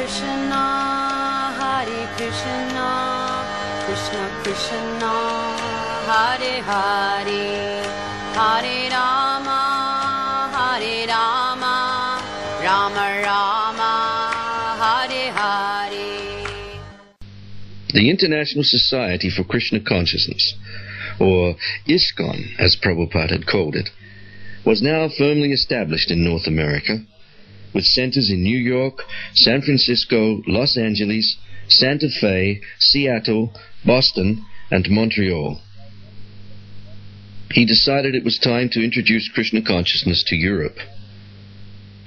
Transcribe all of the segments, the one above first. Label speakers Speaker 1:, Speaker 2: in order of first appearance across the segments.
Speaker 1: Krishna, Hare Krishna, Krishna Krishna, Hare Hare, Hare Rama, Rama Rama, Hare Hare.
Speaker 2: The International Society for Krishna Consciousness, or ISKCON as Prabhupada had called it, was now firmly established in North America, with centers in New York, San Francisco, Los Angeles, Santa Fe, Seattle, Boston, and Montreal. He decided it was time to introduce Krishna consciousness to Europe.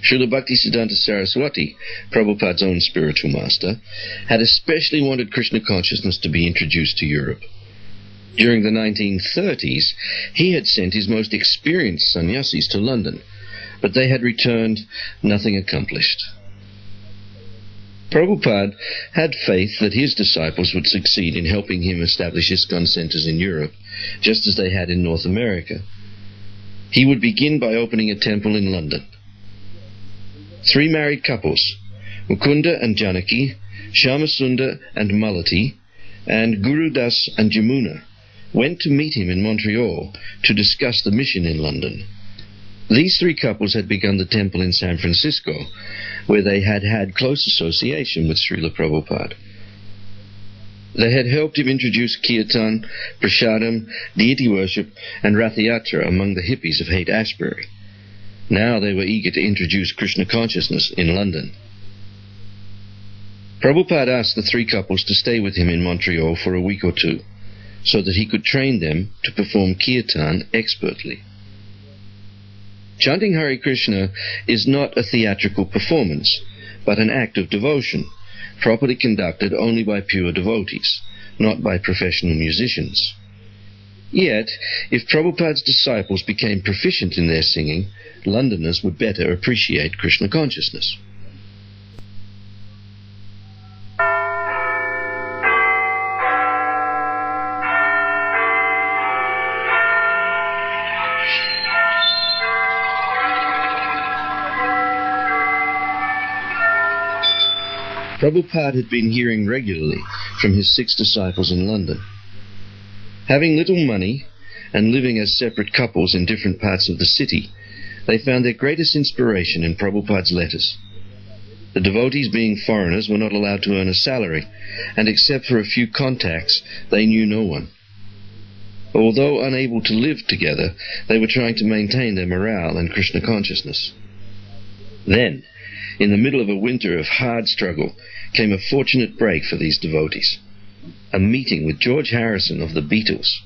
Speaker 2: Srila Bhaktisiddhanta Saraswati, Prabhupada's own spiritual master, had especially wanted Krishna consciousness to be introduced to Europe. During the 1930s, he had sent his most experienced sannyasis to London, but they had returned nothing accomplished. Prabhupada had faith that his disciples would succeed in helping him establish ISKCON centers in Europe, just as they had in North America. He would begin by opening a temple in London. 3 married couples, Mukunda and Janaki, Shyamasundar and Malati, and Guru Das and Jamuna, went to meet him in Montreal to discuss the mission in London. These 3 couples had begun the temple in San Francisco, where they had had close association with Srila Prabhupada. They had helped him introduce Kirtan, Prasadam, deity worship, and Rathayatra among the hippies of Haight-Ashbury. Now they were eager to introduce Krishna consciousness in London. Prabhupada asked the 3 couples to stay with him in Montreal for a week or 2, so that he could train them to perform Kirtan expertly. Chanting Hare Krishna is not a theatrical performance, but an act of devotion, properly conducted only by pure devotees, not by professional musicians. Yet, if Prabhupada's disciples became proficient in their singing, Londoners would better appreciate Krishna consciousness. Prabhupada had been hearing regularly from his 6 disciples in London. Having little money and living as separate couples in different parts of the city, they found their greatest inspiration in Prabhupada's letters. The devotees, being foreigners, were not allowed to earn a salary, and except for a few contacts, they knew no one. Although unable to live together, they were trying to maintain their morale and Krishna consciousness. Then, in the middle of a winter of hard struggle, came a fortunate break for these devotees. A meeting with George Harrison of the Beatles.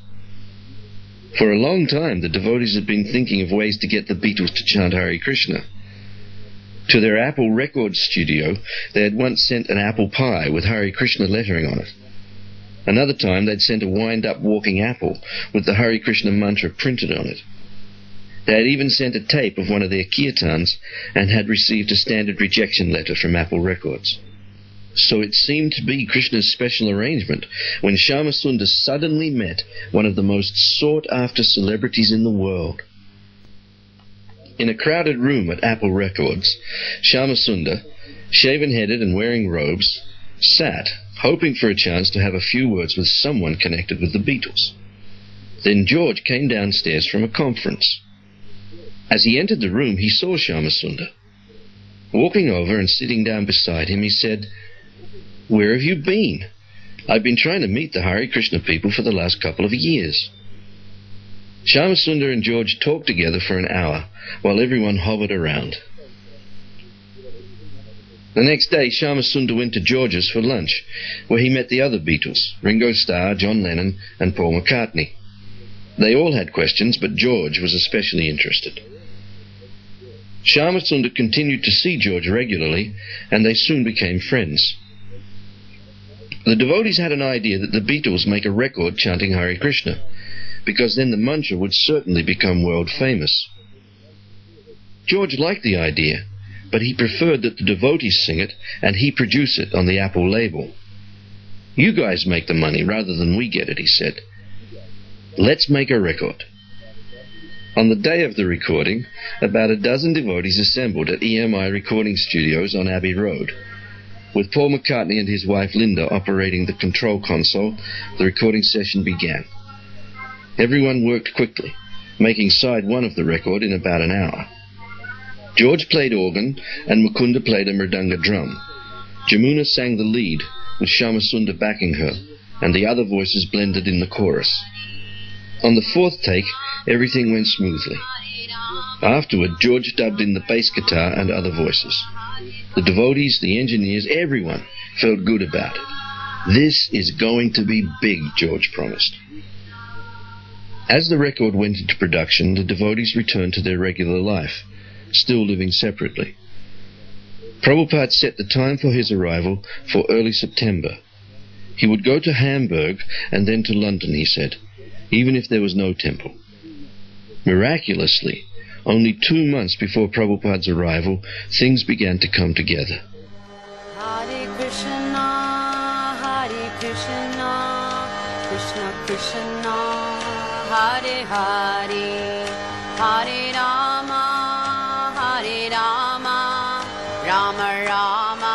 Speaker 2: For a long time, the devotees had been thinking of ways to get the Beatles to chant Hare Krishna. To their Apple Records studio, they had once sent an apple pie with Hare Krishna lettering on it. Another time, they'd sent a wind-up walking apple with the Hare Krishna mantra printed on it. They had even sent a tape of one of their kirtans and had received a standard rejection letter from Apple Records. So it seemed to be Krishna's special arrangement when Shyamasundar suddenly met one of the most sought-after celebrities in the world. In a crowded room at Apple Records, Shyamasundar, shaven-headed and wearing robes, sat, hoping for a chance to have a few words with someone connected with the Beatles. Then George came downstairs from a conference. As he entered the room, he saw Shyamasundar. Walking over and sitting down beside him, he said, "Where have you been? I've been trying to meet the Hare Krishna people for the last couple of years." Shyamasundar and George talked together for an hour, while everyone hovered around. The next day, Shyamasundar went to George's for lunch, where he met the other Beatles, Ringo Starr, John Lennon, and Paul McCartney. They all had questions, but George was especially interested. Shyamasundar continued to see George regularly, and they soon became friends. The devotees had an idea that the Beatles make a record chanting Hare Krishna, because then the mantra would certainly become world famous. George liked the idea, but he preferred that the devotees sing it and he produce it on the Apple label. "You guys make the money rather than we get it," he said. "Let's make a record." On the day of the recording, about a dozen devotees assembled at EMI Recording Studios on Abbey Road. With Paul McCartney and his wife Linda operating the control console, the recording session began. Everyone worked quickly, making side one of the record in about an hour. George played organ and Mukunda played a mridanga drum. Jamuna sang the lead, with Shamasunda backing her, and the other voices blended in the chorus. On the fourth take, everything went smoothly. Afterward, George dubbed in the bass guitar and other voices. The devotees, the engineers, everyone felt good about it. This is going to be big, George promised. As the record went into production, the devotees returned to their regular life, still living separately. Prabhupada set the time for his arrival for early September. He would go to Hamburg and then to London, he said, even if there was no temple. Miraculously, only 2 months before Prabhupada's arrival, things began to come together.
Speaker 1: Hare Krishna, Krishna Krishna, Hare Hare, Hare Rama, Rama Rama,